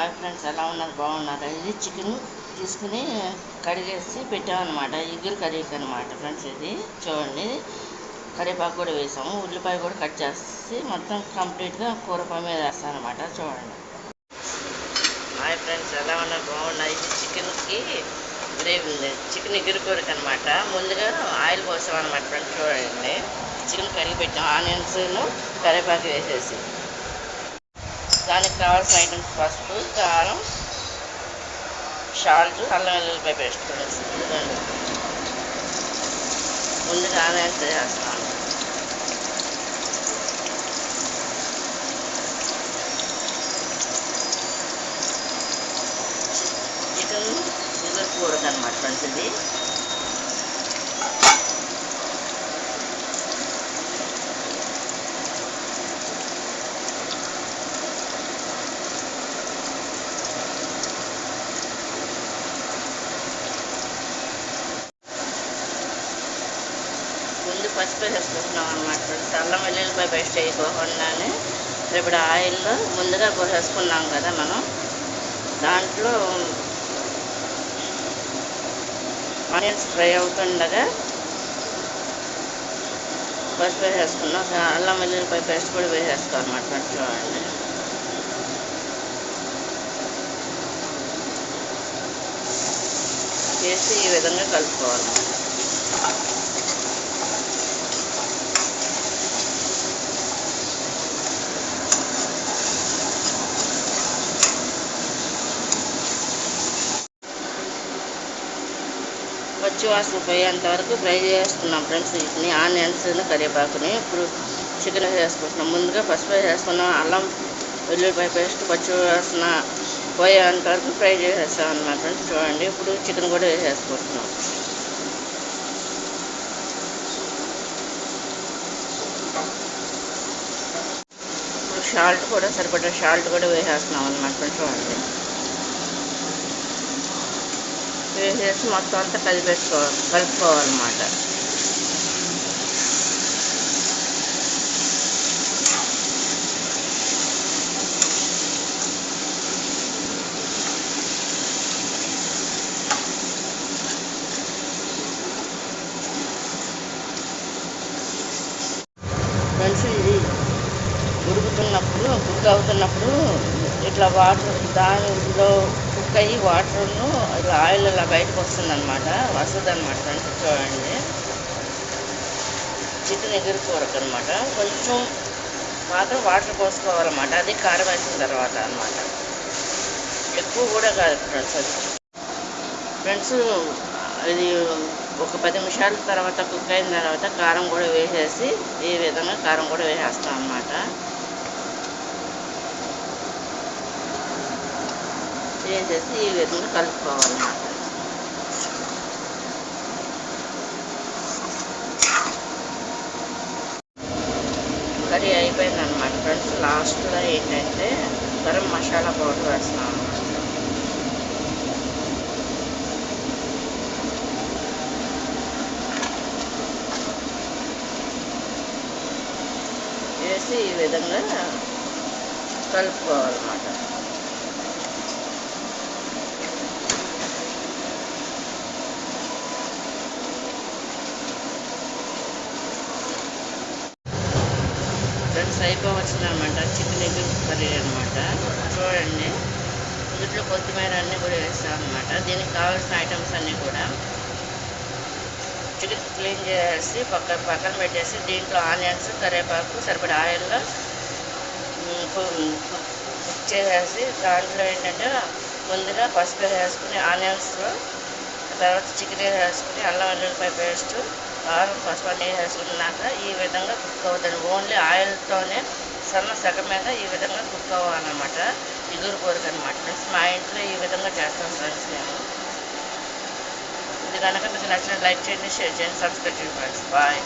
Hi friends, ఎలా ఉన్నారు? బాగున్నారా? ఇది చికెన్ తీసుకుని కడిగేసి పెట్టామన్నమాట. ఇగురు కర్రీకి అనమాట ఫ్రెండ్స్. ఇది చూడండి, కరివేపాకు కూడా వేసాము, ఉల్లిపాయ కూడా కట్ చేసి మొత్తం కంప్లీట్గా కూర పొయ్యి మీద వేస్తాను అనమాట. చూడండి. హాయ్ ఫ్రెండ్స్, ఎలా ఉన్నారు? బాగున్నారు. ఇది చికెన్కి గ్రేవీ, చికెన్ ఇగురు కూరకి అనమాట. ముందుగా ఆయిల్ పోసామన్నమాట ఫ్రెండ్స్. చూడండి, చికెన్ కడిగి పెట్టాం, ఆనియన్స్ను కరివేపాకు వేసేసి దానికి కావాల్సిన ఐటమ్స్ పసుపు, కారం, సాల్ట్, అల్లం వెల్లుల్లిపాయ పేస్ట్ ఇదండి. ముందుగా ఆనియన్స్ చేస్తాను. చికెన్ ఇగురు కూరకి అనమాట ఫ్రెండ్స్. ఇది ముందు పసుపు వేసుకుంటున్నాం అనమాట ఫ్రెండ్స్. అల్లం వెల్లుల్లిపాయ పేస్ట్ వేయకోకుండానే ఇప్పుడు ఆయిల్లో ముందుగా వేసుకున్నాం కదా మనం. దాంట్లో ఆనియన్స్ ఫ్రై అవుతుండగా పసుపు వేసేసుకున్నాం. అల్లం వెల్లుల్లిపాయ పేస్ట్ కూడా వేసేస్తాం అనమాట ఫ్రెండ్స్. చూడండి, వేసి ఈ విధంగా కలుపుకోవాలి. పచ్చి వాసన పోయేంత వరకు ఫ్రై చేసుకున్నాం ఫ్రెండ్స్. వీటిని ఆనియన్స్, కరివేపాకుని ఇప్పుడు చికెన్ వేసుకుంటున్నాం. ముందుగా పసుపు వేసుకున్నాం, అల్లం వెల్లుల్లిపాయ పేస్ట్ పచ్చి వాసన పోయేంత వరకు ఫ్రై చేసేస్తాం అన్నమాట ఫ్రెండ్స్. చూడండి, ఇప్పుడు చికెన్ కూడా వేసేసుకుంటున్నాం. ఇప్పుడు సాల్ట్ కూడా సరిపడా సాల్ట్ కూడా వేసేస్తున్నాం అన్నమాట ఫ్రెండ్స్. చూడండి, వేసేసి మొత్తం అంతా కలుపుకోవాలన్నమాట. ఫ్రెండ్స్, ఇది కుక్ అవుతున్నప్పుడు ఇట్లా వాటర్ దానిలో కుక్ అయ్యి వాటర్ను ఇట్లా ఆయిల్ ఇలా బయటకు వస్తుంది అనమాట ఫ్రెండ్స్. చూడండి, చికెన్ ఎగురు కూరకు అనమాట. కొంచెం మాత్రం వాటర్ పోసుకోవాలన్నమాట. అది కారం వేసిన తర్వాత అనమాట, ఎక్కువ కూడా కాదు ఫ్రెండ్స్. అది ఫ్రెండ్స్, ఇది ఒక 10 నిమిషాల తర్వాత కుక్ అయిన తర్వాత కారం కూడా వేసేసి ఈ విధంగా కారం కూడా వేసేస్తాం అన్నమాట. వేసేసి ఈ విధంగా కలుపుకోవాలన్నమాట. కర్రీ అయిపోయిందన్నమాట ఫ్రెండ్స్. లాస్ట్లో ఏంటంటే గరం మసాలా పౌడర్ వేస్తాం అన్నమాట. వేసి ఈ విధంగా కలుపుకోవాలన్నమాట. ఫ్రెండ్స్, అయిపోవచ్చిందనమాట చికెన్ ఎగురు కర్రీ అనమాట. చూడండి, ఇంట్లో కొత్తిమీర అన్నీ కూడా వేస్తాం అనమాట. దీనికి కావాల్సిన ఐటమ్స్ అన్నీ కూడా చికెన్ క్లీన్ చేసి పక్కన పెట్టేసి దీంట్లో ఆనియన్స్, కరివేపాకు సరిపడా ఆయిల్లో కుక్ చేసేసి దాంట్లో ఏంటంటే ముందుగా పసుపు వేసుకుని ఆనియన్స్లో, తర్వాత చికెన్ వేసుకుని అల్లం వెల్లుల్లిపాయ పేస్ట్, కారం, పసుపు అన్నీ వేసుకున్నాక ఈ విధంగా కుక్ అవుతుంది. ఓన్లీ ఆయిల్తోనే సన్న సగం మీద ఈ విధంగా కుక్ అవ్వాలన్నమాట. ఇగురు కూరకు అనమాట ఫ్రెండ్స్. మా ఇంట్లో ఈ విధంగా చేస్తాం ఫ్రెండ్స్ మేము. ఇది కనుక మీకు నచ్చిన లైక్ చేయండి, షేర్ చేయండి, సబ్స్క్రైబ్ చేయండి ఫ్రెండ్స్. బాయ్.